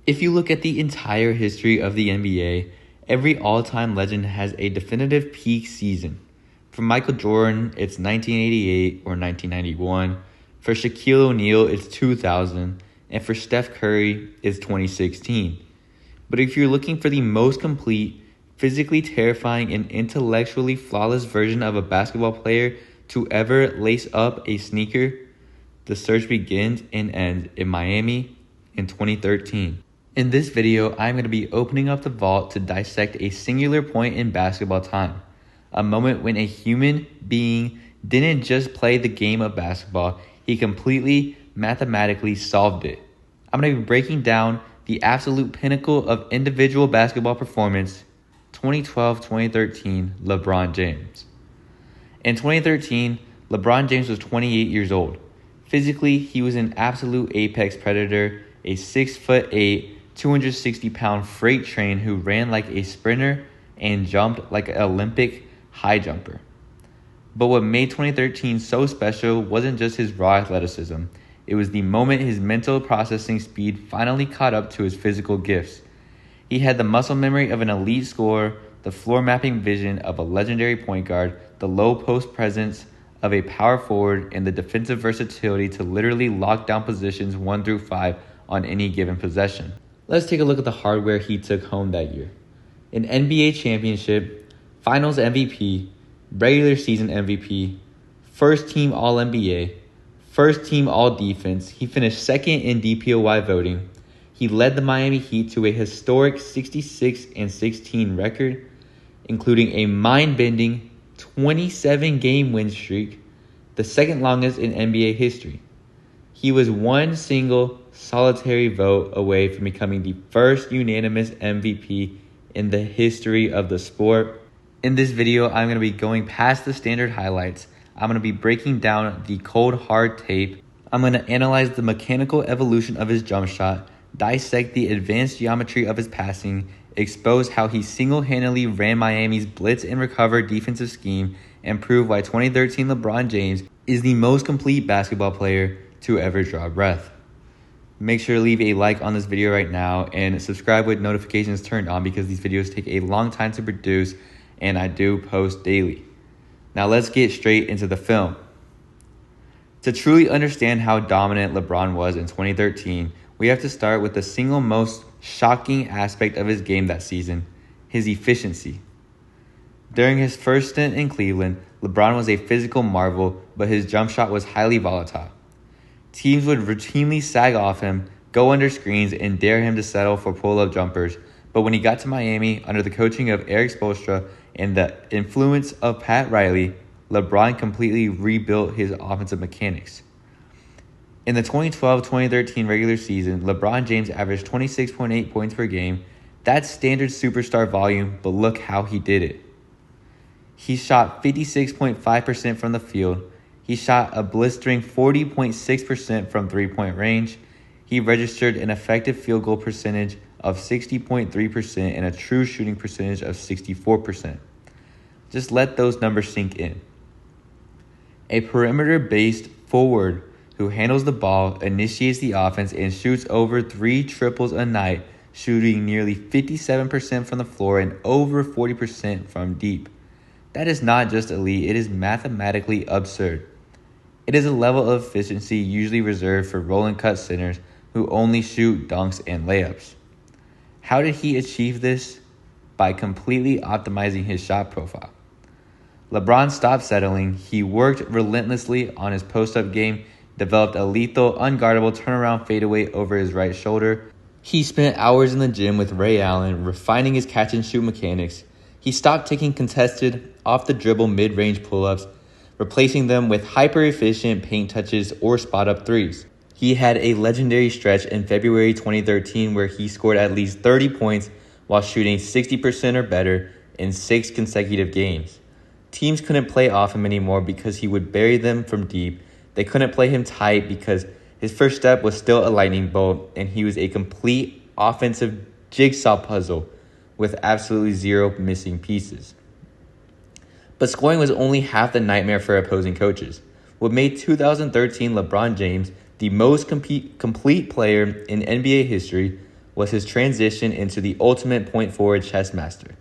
If you look at the entire history of the NBA, every all-time legend has a definitive peak season. For Michael Jordan, it's 1988 or 1991. For Shaquille O'Neal, it's 2000. And for Steph Curry, it's 2016. But if you're looking for the most complete, physically terrifying, and intellectually flawless version of a basketball player to ever lace up a sneaker, the search begins and ends in Miami in 2013. In this video, I'm going to be opening up the vault to dissect a singular point in basketball time, a moment when a human being didn't just play the game of basketball, he completely, mathematically solved it. I'm going to be breaking down the absolute pinnacle of individual basketball performance, 2012-2013 LeBron James. In 2013, LeBron James was 28 years old. Physically, he was an absolute apex predator, a 6'8", 260-pound freight train who ran like a sprinter and jumped like an Olympic high jumper. But what made 2013 so special wasn't just his raw athleticism. It was the moment his mental processing speed finally caught up to his physical gifts. He had the muscle memory of an elite scorer, the floor mapping vision of a legendary point guard, the low post presence of a power forward, and the defensive versatility to literally lock down positions 1 through 5 on any given possession. Let's take a look at the hardware he took home that year. An NBA championship, Finals MVP, regular season MVP, first team All-NBA, first team All-Defense. He finished second in DPOY voting. He led the Miami Heat to a historic 66-16 record, including a mind-bending 27-game win streak, the second longest in NBA history. He was one single solitary vote away from becoming the first unanimous MVP in the history of the sport. In this video, I'm going to be going past the standard highlights. I'm going to be breaking down the cold hard tape. I'm going to analyze the mechanical evolution of his jump shot, dissect the advanced geometry of his passing, expose how he single-handedly ran Miami's blitz and recover defensive scheme, and prove why 2013 LeBron James is the most complete basketball player to ever draw breath. Make sure to leave a like on this video right now and subscribe with notifications turned on because these videos take a long time to produce and I do post daily. Now let's get straight into the film. To truly understand how dominant LeBron was in 2013, we have to start with the single most shocking aspect of his game that season, his efficiency. During his first stint in Cleveland, LeBron was a physical marvel, but his jump shot was highly volatile. Teams would routinely sag off him, go under screens, and dare him to settle for pull-up jumpers. But when he got to Miami, under the coaching of Erik Spoelstra and the influence of Pat Riley, LeBron completely rebuilt his offensive mechanics. In the 2012-2013 regular season, LeBron James averaged 26.8 points per game. That's standard superstar volume, but look how he did it. He shot 56.5% from the field. He shot a blistering 40.6% from three-point range. He registered an effective field goal percentage of 60.3% and a true shooting percentage of 64%. Just let those numbers sink in. A perimeter-based forward who handles the ball, initiates the offense, and shoots over 3 triples a night, shooting nearly 57% from the floor and over 40% from deep. That is not just elite, it is mathematically absurd. It is a level of efficiency usually reserved for roll and cut centers who only shoot dunks and layups. How did he achieve this? By completely optimizing his shot profile. LeBron stopped settling. He worked relentlessly on his post-up game, developed a lethal, unguardable turnaround fadeaway over his right shoulder. He spent hours in the gym with Ray Allen, refining his catch-and-shoot mechanics. He stopped taking contested, off-the-dribble mid-range pull-ups, replacing them with hyper-efficient paint touches or spot-up threes. He had a legendary stretch in February 2013 where he scored at least 30 points while shooting 60% or better in 6 consecutive games. Teams couldn't play off him anymore because he would bury them from deep. They couldn't play him tight because his first step was still a lightning bolt, and he was a complete offensive jigsaw puzzle with absolutely zero missing pieces. But scoring was only half the nightmare for opposing coaches. What made 2013 LeBron James the most complete player in NBA history was his transition into the ultimate point forward chess master.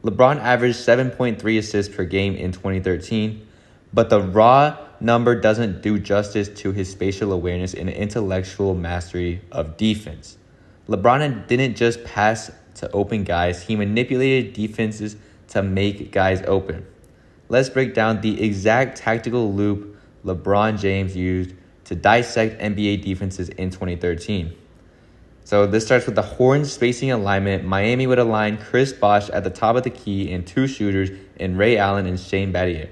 LeBron averaged 7.3 assists per game in 2013, but the raw number doesn't do justice to his spatial awareness and intellectual mastery of defense. LeBron didn't just pass to open guys, he manipulated defenses to make guys open. Let's break down the exact tactical loop LeBron James used to dissect NBA defenses in 2013. So this starts with the horn spacing alignment. Miami would align Chris Bosh at the top of the key and two shooters in Ray Allen and Shane Battier.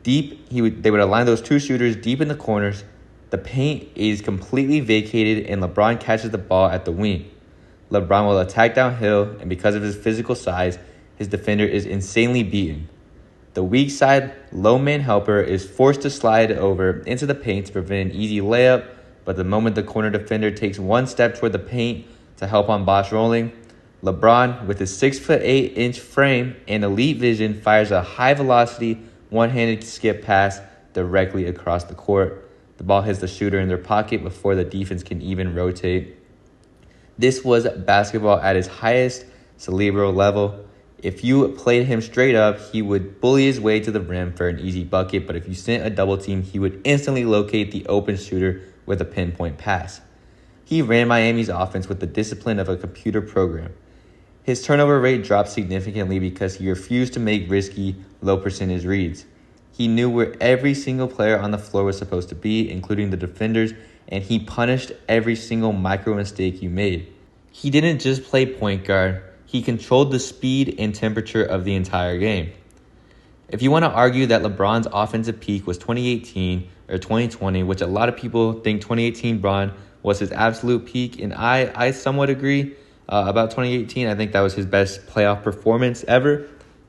They would align those two shooters deep in the corners. The paint is completely vacated and LeBron catches the ball at the wing. LeBron will attack downhill, and because of his physical size, his defender is insanely beaten. The weak side low man helper is forced to slide over into the paint to prevent an easy layup, but the moment the corner defender takes one step toward the paint to help on Bosh rolling, LeBron, with his 6'8" frame and elite vision, fires a high-velocity, one-handed skip pass directly across the court. The ball hits the shooter in their pocket before the defense can even rotate. This was basketball at its highest cerebral level. If you played him straight up, he would bully his way to the rim for an easy bucket, but if you sent a double team, he would instantly locate the open shooter with a pinpoint pass. He ran Miami's offense with the discipline of a computer program. His turnover rate dropped significantly because he refused to make risky, low-percentage reads. He knew where every single player on the floor was supposed to be, including the defenders, and he punished every single micro-mistake you made. He didn't just play point guard. He controlled the speed and temperature of the entire game. If you want to argue that LeBron's offensive peak was 2018 or 2020, which a lot of people think 2018 Bron was his absolute peak, and I somewhat agree about 2018. I think that was his best playoff performance ever,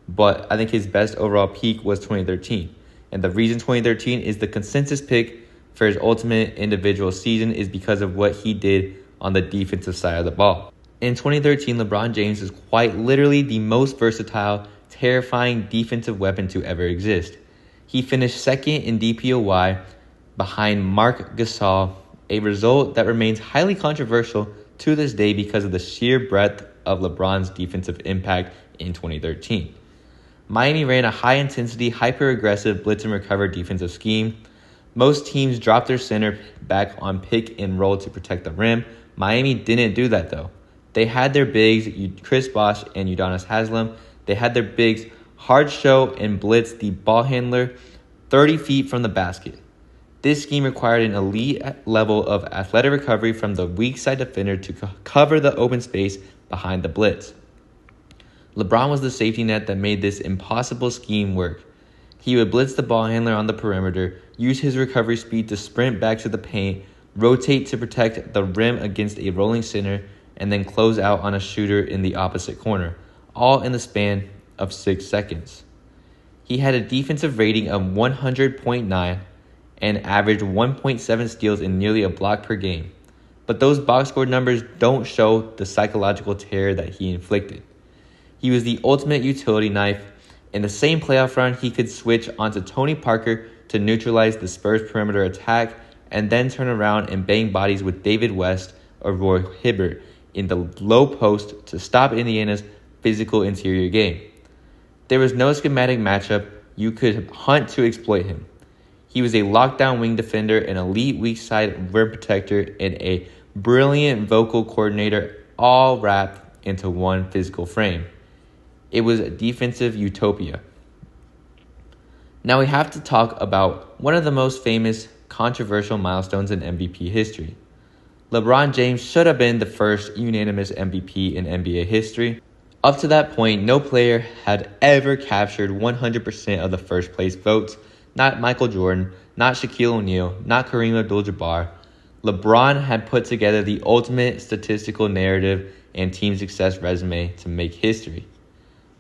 but I think his best overall peak was 2013. And the reason 2013 is the consensus pick for his ultimate individual season is because of what he did on the defensive side of the ball. In 2013, LeBron James is quite literally the most versatile, terrifying defensive weapon to ever exist. He finished second in DPOY behind Marc Gasol, a result that remains highly controversial to this day because of the sheer breadth of LeBron's defensive impact in 2013. Miami ran a high-intensity, hyper-aggressive blitz-and-recover defensive scheme. Most teams dropped their center back on pick and roll to protect the rim. Miami didn't do that, though. They had their bigs, Chris Bosh and Udonis Haslem. They had their bigs hard show and blitz the ball handler 30 feet from the basket. This scheme required an elite level of athletic recovery from the weak side defender to cover the open space behind the blitz. LeBron was the safety net that made this impossible scheme work. He would blitz the ball handler on the perimeter, use his recovery speed to sprint back to the paint, rotate to protect the rim against a rolling center, and then close out on a shooter in the opposite corner, all in the span of 6 seconds. He had a defensive rating of 100.9 and averaged 1.7 steals and nearly a block per game. But those box score numbers don't show the psychological terror that he inflicted. He was the ultimate utility knife. In the same playoff run, he could switch onto Tony Parker to neutralize the Spurs' perimeter attack and then turn around and bang bodies with David West or Roy Hibbert in the low post to stop Indiana's physical interior game. There was no schematic matchup you could hunt to exploit him. He was a lockdown wing defender, an elite weak side rim protector, and a brilliant vocal coordinator, all wrapped into one physical frame. It was a defensive utopia. Now we have to talk about one of the most famous controversial milestones in MVP history. LeBron James should have been the first unanimous MVP in NBA history. Up to that point, no player had ever captured 100% of the first place votes. Not Michael Jordan, not Shaquille O'Neal, not Kareem Abdul-Jabbar. LeBron had put together the ultimate statistical narrative and team success resume to make history.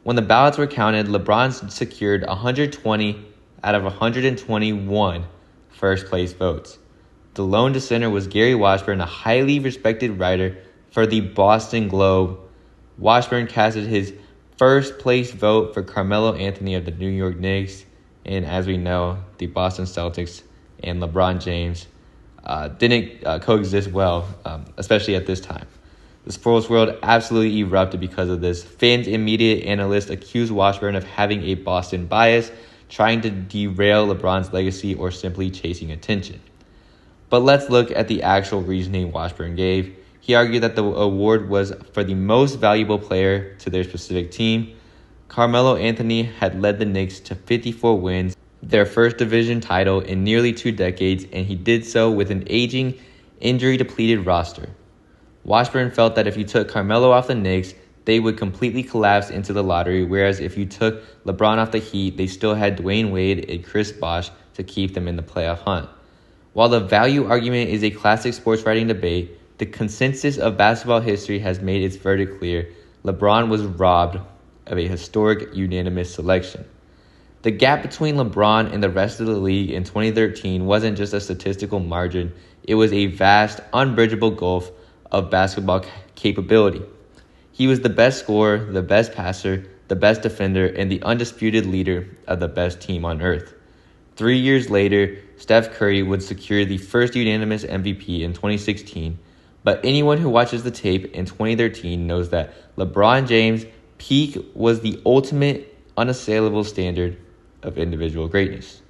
When the ballots were counted, LeBron secured 120 out of 121 first place votes. The lone dissenter was Gary Washburn, a highly respected writer for the Boston Globe. Washburn casted his first place vote for Carmelo Anthony of the New York Knicks. And as we know, the Boston Celtics and LeBron James didn't coexist well, especially at this time. The sports world absolutely erupted because of this. Fans and media analysts accused Washburn of having a Boston bias, trying to derail LeBron's legacy, or simply chasing attention. But let's look at the actual reasoning Washburn gave. He argued that the award was for the most valuable player to their specific team. Carmelo Anthony had led the Knicks to 54 wins, their first division title in nearly 2 decades, and he did so with an aging, injury-depleted roster. Washburn felt that if you took Carmelo off the Knicks, they would completely collapse into the lottery, whereas if you took LeBron off the Heat, they still had Dwayne Wade and Chris Bosh to keep them in the playoff hunt. While the value argument is a classic sports writing debate, the consensus of basketball history has made its verdict clear. LeBron was robbed of a historic unanimous selection. The gap between LeBron and the rest of the league in 2013 wasn't just a statistical margin, it was a vast, unbridgeable gulf of basketball capability. He was the best scorer, the best passer, the best defender, and the undisputed leader of the best team on earth. 3 years later, Steph Curry would secure the first unanimous MVP in 2016, but anyone who watches the tape in 2013 knows that LeBron James' peak was the ultimate, unassailable standard of individual greatness.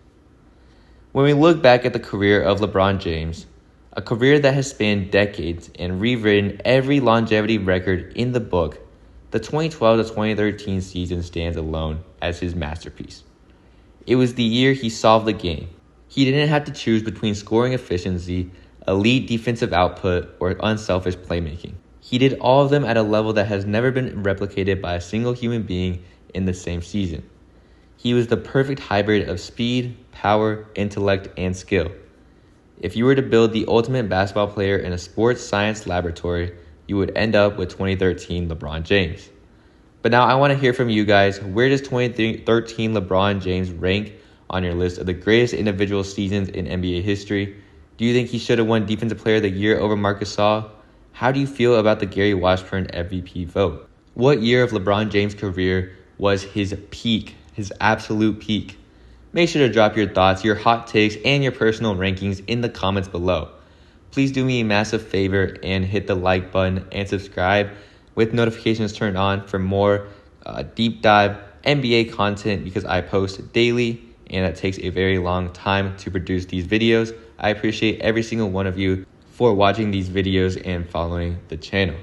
When we look back at the career of LeBron James, a career that has spanned decades and rewritten every longevity record in the book, the 2012 to 2013 season stands alone as his masterpiece. It was the year he solved the game. He didn't have to choose between scoring efficiency, elite defensive output, or unselfish playmaking. He did all of them at a level that has never been replicated by a single human being in the same season. He was the perfect hybrid of speed, power, intellect, and skill. If you were to build the ultimate basketball player in a sports science laboratory, you would end up with 2013 LeBron James. But now I want to hear from you guys. Where does 2013 LeBron James rank on your list of the greatest individual seasons in NBA history? Do you think he should have won Defensive Player of the Year over Marc Gasol? How do you feel about the Gary Washburn MVP vote? What year of LeBron James' career was his peak, his absolute peak? Make sure to drop your thoughts, your hot takes, and your personal rankings in the comments below. Please do me a massive favor and hit the like button and subscribe with notifications turned on for more deep dive NBA content, because I post daily and it takes a very long time to produce these videos. I appreciate every single one of you for watching these videos and following the channel.